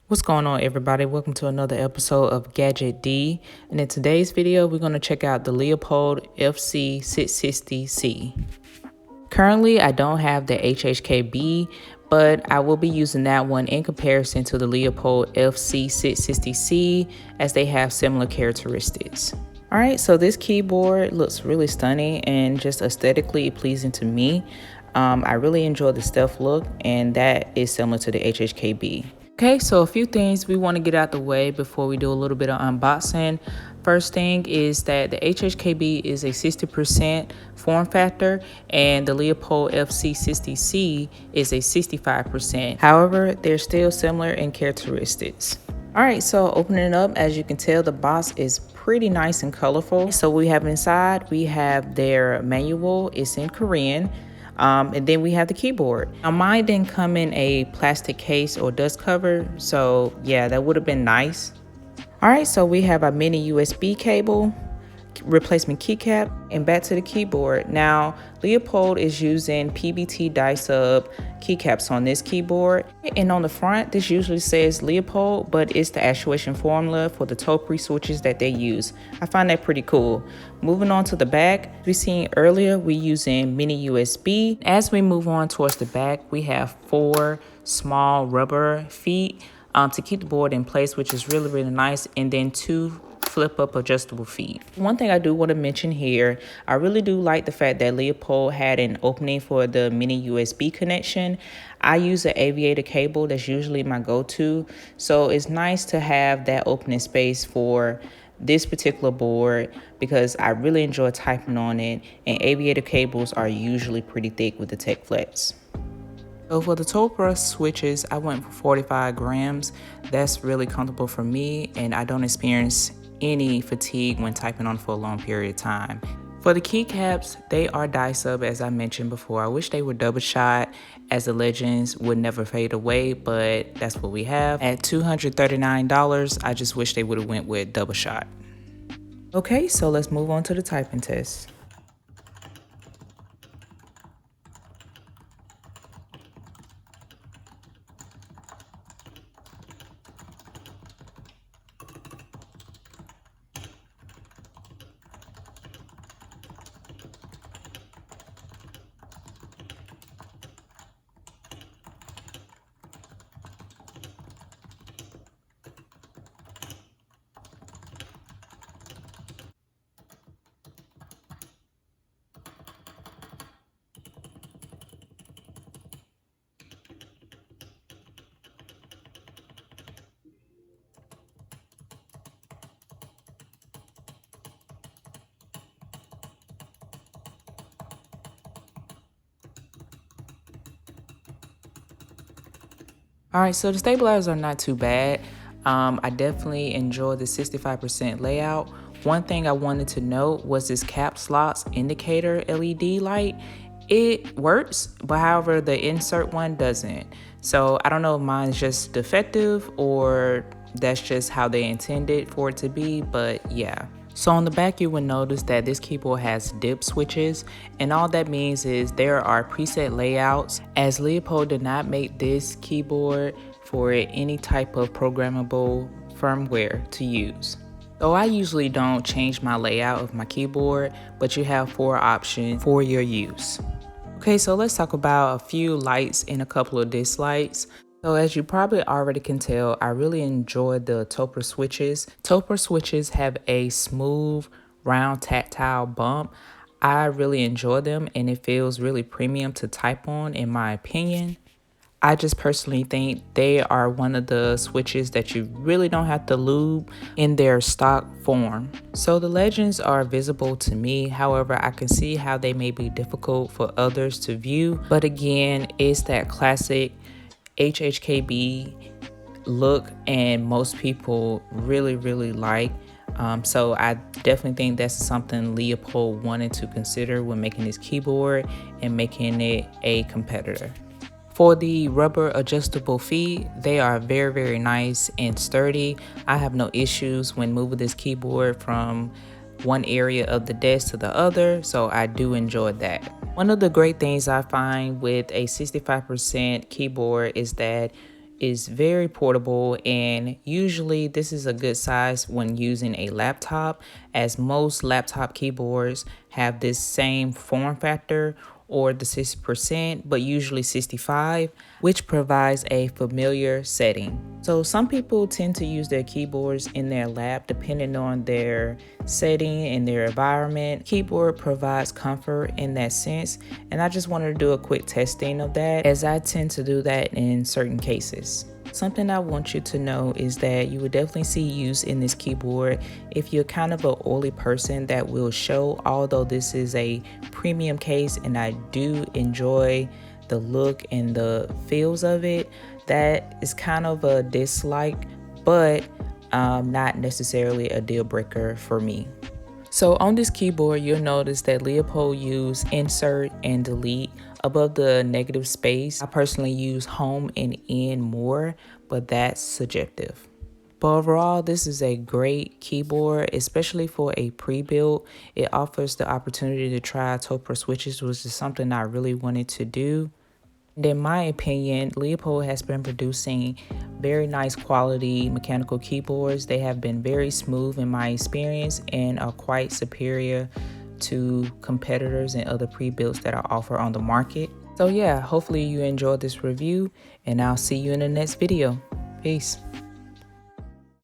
What's going on, everybody? Welcome to another episode of Gadget D. And in today's video, we're going to check out the Leopold FC660C. Currently, I don't have the HHKB, but I will be using that one in comparison to the Leopold FC660C as they have similar characteristics. All right, so this keyboard looks really stunning and just aesthetically pleasing to me. I really enjoy the stealth look, and that is similar to the HHKB. Okay, so a few things we want to get out the way before we do a little bit of unboxing. First thing is that the HHKB is a 60% form factor and the Leopold FC60C is a 65%. However, they're still similar in characteristics. All right, so opening it up, as you can tell, the box is pretty nice and colorful. So we have inside, we have their manual. It's in Korean. And then we have the keyboard. Now mine didn't come in a plastic case or dust cover, so yeah, that would have been nice. All right, so we have a mini USB cable, replacement keycap, and back to the keyboard. Now Leopold is using PBT Dye-sub keycaps on this keyboard, and on the front this usually says Leopold, but it's the actuation formula for the Topre switches that they use. I find that pretty cool. Moving on to the back, we seen earlier we using mini USB. As we move on towards the back, we have 4 small rubber feet to keep the board in place, which is really nice, and then 2 flip up adjustable feet. One thing I do want to mention here, I really do like the fact that Leopold had an opening for the mini USB connection. I use an aviator cable, that's usually my go-to, so it's nice to have that opening space for this particular board because I really enjoy typing on it, and aviator cables are usually pretty thick with the Tech Flex. So for the Topre switches, I went for 45 grams. That's really comfortable for me, and I don't experience any fatigue when typing on for a long period of time. For the keycaps, they are Dye-sub, as I mentioned before. I wish they were double shot, as the legends would never fade away, but that's what we have. At $239, I just wish they would have went with double shot. Okay, so let's move on to the typing test. All right, so the stabilizers are not too bad. I definitely enjoy the 65% layout. One thing I wanted to note was this caps locks indicator LED light. It works, but however, the insert one doesn't. So I don't know if mine's just defective or that's just how they intended for it to be, but yeah. So on the back, you will notice that this keyboard has dip switches, and all that means is there are preset layouts, as Leopold did not make this keyboard for any type of programmable firmware to use. So I usually don't change my layout of my keyboard, but you have 4 options for your use. Okay, so let's talk about a few lights and a couple of dislikes. So as you probably already can tell, I really enjoy the Topre switches. Topre switches have a smooth, round tactile bump. I really enjoy them, and it feels really premium to type on, in my opinion. I just personally think they are one of the switches that you really don't have to lube in their stock form. So the legends are visible to me. However, I can see how they may be difficult for others to view. But again, it's that classic HHKB look, and most people really like. So I definitely think that's something Leopold wanted to consider when making this keyboard and making it a competitor. For the rubber adjustable feet, they are very nice and sturdy. I have no issues when moving this keyboard from one area of the desk to the other, so I do enjoy that. One of the great things I find with a 65% keyboard is that is very portable, and usually this is a good size when using a laptop, as most laptop keyboards have this same form factor, or the 60%, but usually 65, which provides a familiar setting. So some people tend to use their keyboards in their lap depending on their setting and their environment. Keyboard provides comfort in that sense, and I just wanted to do a quick testing of that, as I tend to do that in certain cases. Something I want you to know is that you will definitely see use in this keyboard if you're kind of an oily person that will show. Although this is a premium case and I do enjoy the look and the feels of it, that is kind of a dislike, but not necessarily a deal breaker for me. So on this keyboard, you'll notice that Leopold used insert and delete above the negative space. I personally use home and in more, but that's subjective. But overall, this is a great keyboard, especially for a pre-built. It offers the opportunity to try Topre switches, which is something I really wanted to do. And in my opinion, Leopold has been producing very nice quality mechanical keyboards. They have been very smooth in my experience and are quite superior to competitors and other pre-builts that are offered on the market. So yeah, hopefully you enjoyed this review, and I'll see you in the next video. Peace.